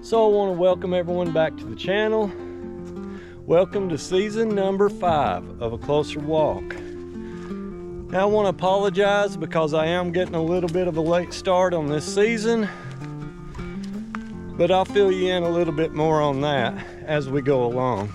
So I want to welcome everyone back to the channel. Welcome to season number 5 of A Closer Walk. Now I want to apologize because I am getting a little bit of a late start on this season, but I'll fill you in a little bit more on that as we go along.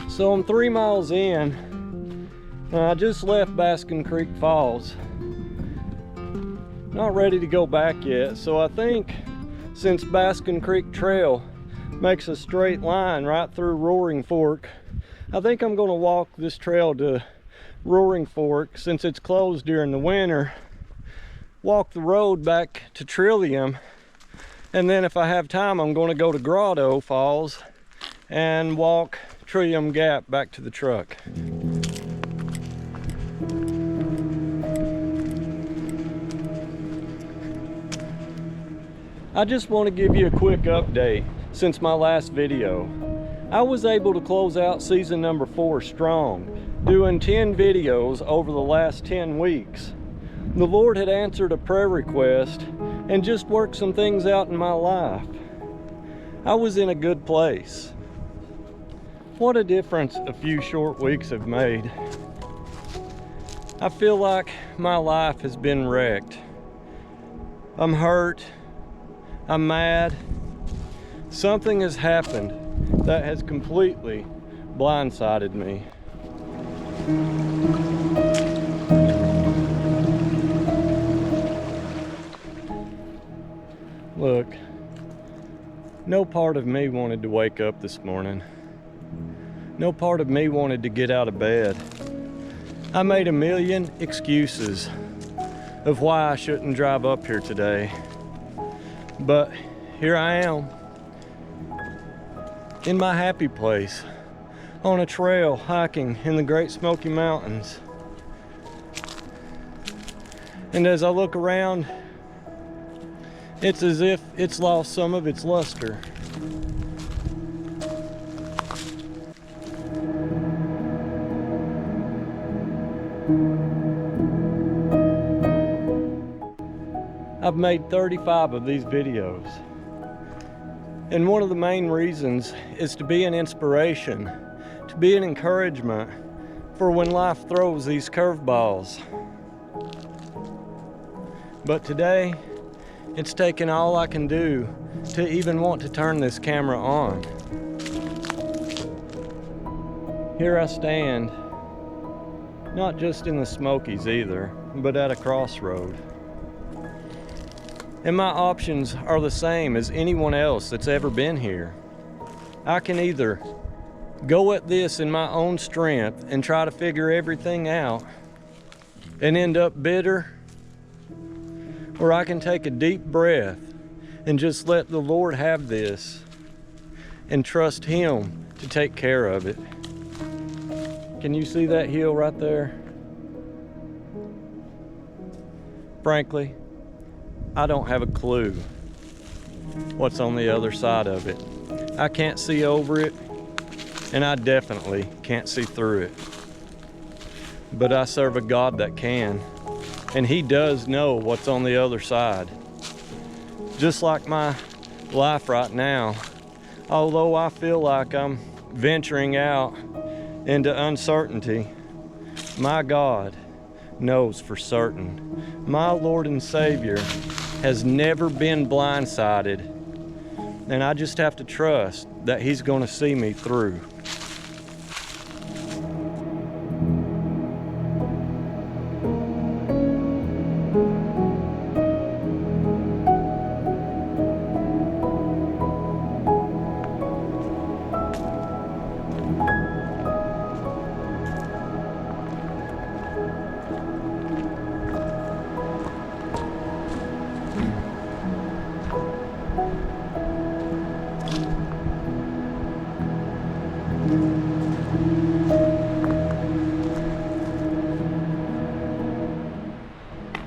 So I'm 3 miles in, and I just left Baskin Creek Falls. Not ready to go back yet, so I think since Baskin Creek Trail makes a straight line right through Roaring Fork, I think I'm going to walk this trail to Roaring Fork since it's closed during the winter, walk the road back to Trillium, and then if I have time I'm going to go to Grotto Falls and walk Trillium Gap back to the truck. I just want to give you a quick update since my last video. I was able to close out season number 4 strong, doing 10 videos over the last 10 weeks. The Lord had answered a prayer request and just worked some things out in my life. I was in a good place. What a difference a few short weeks have made. I feel like my life has been wrecked. I'm hurt. I'm mad. Something has happened that has completely blindsided me. Look, no part of me wanted to wake up this morning. No part of me wanted to get out of bed. I made a million excuses of why I shouldn't drive up here today. But here I am, in my happy place, on a trail hiking in the Great Smoky Mountains. And as I look around, it's as if it's lost some of its luster. I've made 35 of these videos, and one of the main reasons is to be an inspiration, to be an encouragement for when life throws these curveballs. But today, it's taken all I can do to even want to turn this camera on. Here I stand, not just in the Smokies either, but at a crossroad. And my options are the same as anyone else that's ever been here. I can either go at this in my own strength and try to figure everything out and end up bitter, or I can take a deep breath and just let the Lord have this and trust Him to take care of it. Can you see that hill right there? Frankly, I don't have a clue what's on the other side of it. I can't see over it, and I definitely can't see through it. But I serve a God that can, and He does know what's on the other side. Just like my life right now, although I feel like I'm venturing out into uncertainty, my God knows for certain. My Lord and Savior has never been blindsided, and I just have to trust that He's going to see me through.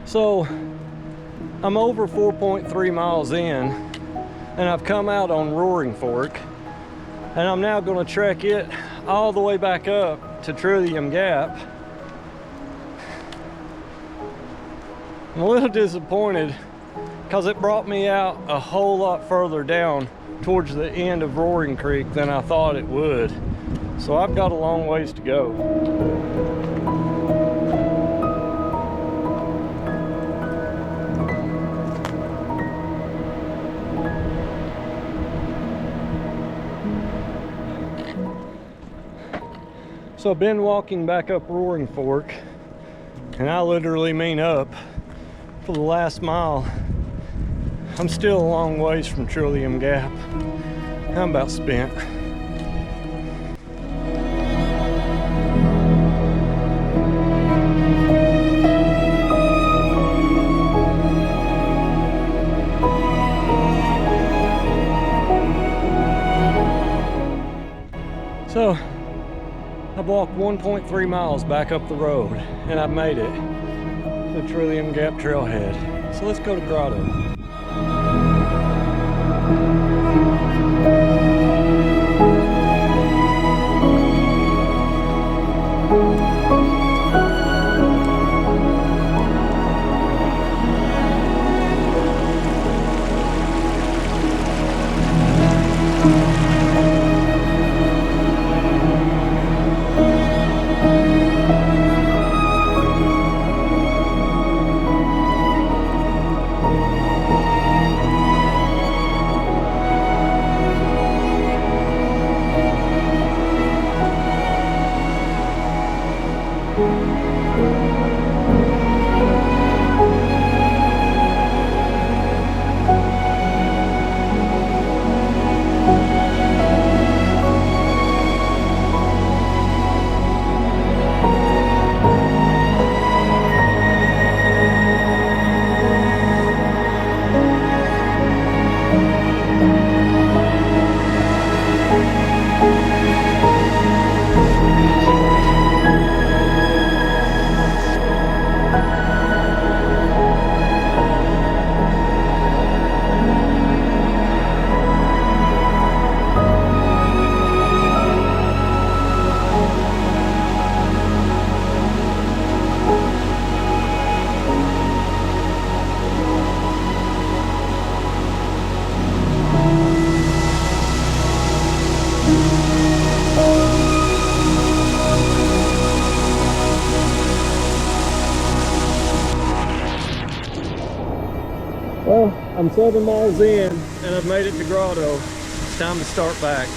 So I'm over 4.3 miles in, and I've come out on Roaring Fork, and I'm now going to trek it all the way back up to Trillium Gap. I'm a little disappointed because it brought me out a whole lot further down towards the end of Roaring Creek than I thought it would. So I've got a long ways to go. So I've been walking back up Roaring Fork, and I literally mean up, for the last mile. I'm still a long ways from Trillium Gap. I'm about spent. So I've walked 1.3 miles back up the road, and I've made it to Trillium Gap trailhead. So let's go to Grotto. Well, I'm 7 miles in and I've made it to Grotto. It's time to start back.